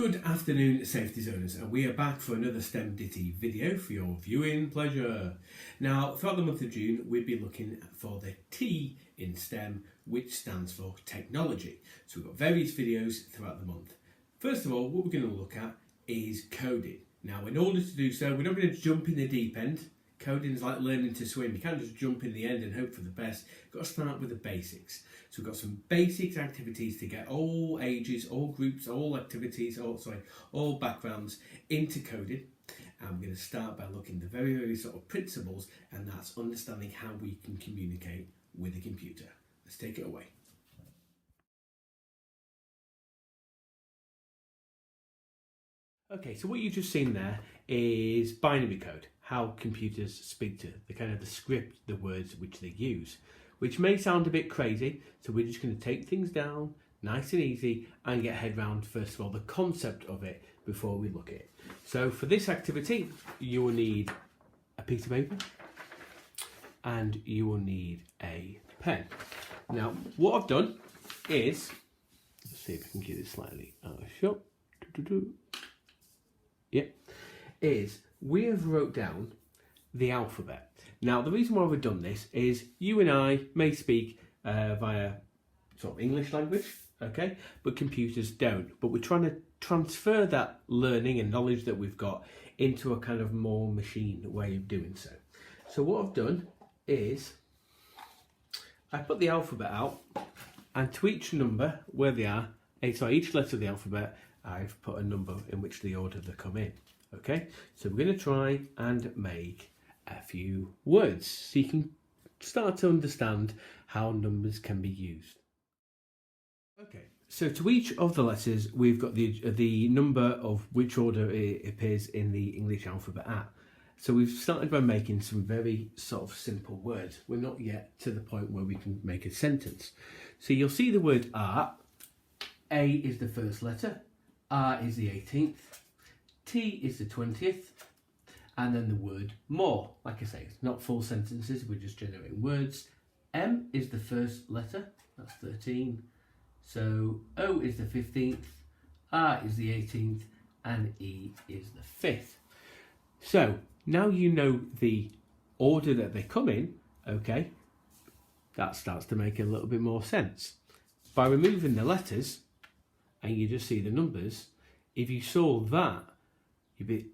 Good afternoon, safety zoners, and we are back for another STEM Ditty video for your viewing pleasure. Now, throughout the month of June, we'll be looking for the T in STEM, which stands for technology. So we've got various videos throughout the month. First of all, what we're going to look at is coding. Now, in order to do so, we're not going to jump in the deep end. Coding is like learning to swim. You can't just jump in the end and hope for the best. You've got to start with the basics. So we've got some basics activities to get all ages, all groups, all activities, all backgrounds into coding. And we're going to start by looking at the very sort of principles, and that's understanding how we can communicate with a computer. Let's take it away. Okay, so what you've just seen there is binary code, how computers speak to the kind of the script, the words which they use, which may sound a bit crazy. So we're just going to take things down nice and easy and get a head round, first of all, the concept of it before we look at it. So for this activity, you will need a piece of paper and you will need a pen. Now, what I've done is, let's see if I can get it slightly out of shot. Is we have wrote down the alphabet. Now, the reason why we've done this is you and I may speak via sort of English language, okay, but computers don't. But we're trying to transfer that learning and knowledge that we've got into a kind of more machine way of doing so. So what I've done is I put the alphabet out, and to each number where they are, each letter of the alphabet, I've put a number in which the order they come in. Okay, so we're going to try and make a few words so you can start to understand how numbers can be used. Okay, so to each of the letters we've got the number of which order it appears in the English alphabet at. So we've started by making some very sort of simple words. We're not yet to the point where we can make a sentence. So you'll see the word R. A is the first letter, R is the 18th, T is the 20th, and then the word more. Like I say, it's not full sentences, we're just generating words. M is the first letter, that's 13. So O is the 15th, R is the 18th, and E is the 5th. So now you know the order that they come in, okay, that starts to make a little bit more sense. By removing the letters, and you just see the numbers, if you saw that,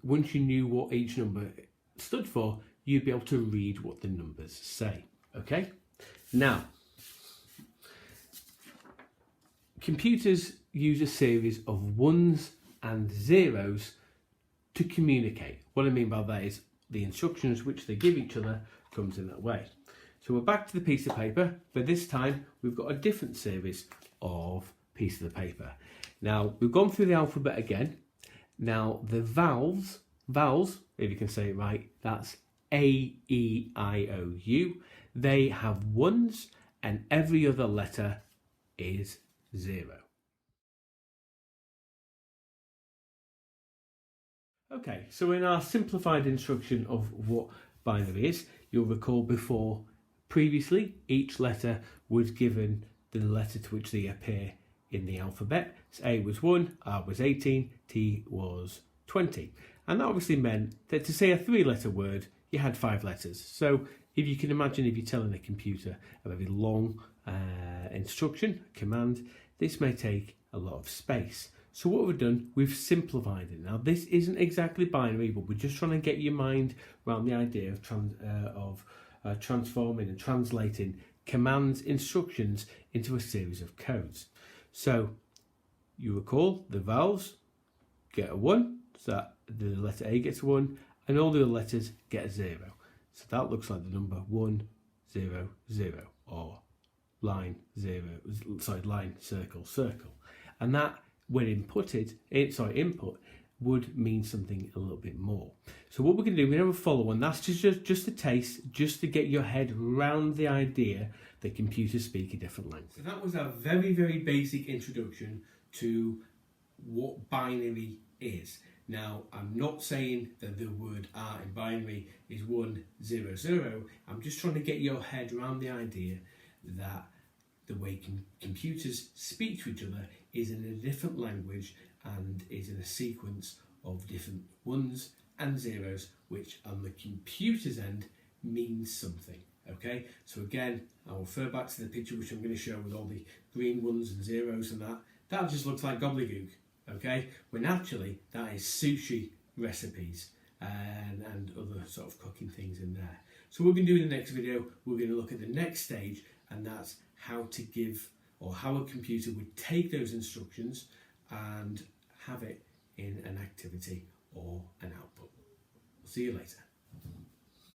once you knew what each number stood for, you'd be able to read what the numbers say. Okay? Now, computers use a series of ones and zeros to communicate. What I mean by that is the instructions which they give each other comes in that way. So we're back to the piece of paper, but this time we've got a different series of pieces of paper. Now, we've gone through the alphabet again. Now, the vowels, if you can say it right, that's A, E, I, O, U. They have ones, and every other letter is 0. Okay, so in our simplified instruction of what binary is, you'll recall previously, each letter was given the letter to which they appear in the alphabet. So A was 1, R was 18, T was 20. And that obviously meant that to say a 3-letter word, you had 5 letters. So if you can imagine, if you're telling a computer a very long instruction, command, this may take a lot of space. So what we've done, we've simplified it. Now, this isn't exactly binary, but we're just trying to get your mind around the idea of transforming and translating commands, instructions into a series of codes. So you recall the vowels get a 1, so that the letter A gets a 1, and all the other letters get a 0. So that looks like the number 1, 0, 0, or line, circle, circle. And that, when input would mean something a little bit more. So what we're going to do, we're going to follow one. That's just a taste, just to get your head around the idea that computers speak a different language. So that was a very basic introduction to what binary is. Now, I'm not saying that the word R in binary is 1, 0, 0. I'm just trying to get your head around the idea that the way computers speak to each other is in a different language and is in a sequence of different ones and zeros, which on the computer's end means something. Okay, so again, I'll refer back to the picture which I'm going to show with all the green ones and zeros and that just looks like gobbledygook, okay, when actually that is sushi recipes and other sort of cooking things in there. So we're going to do in the next video, we're going to look at the next stage, and that's how to give, or how a computer would take those instructions and have it in an activity or an output. See you later.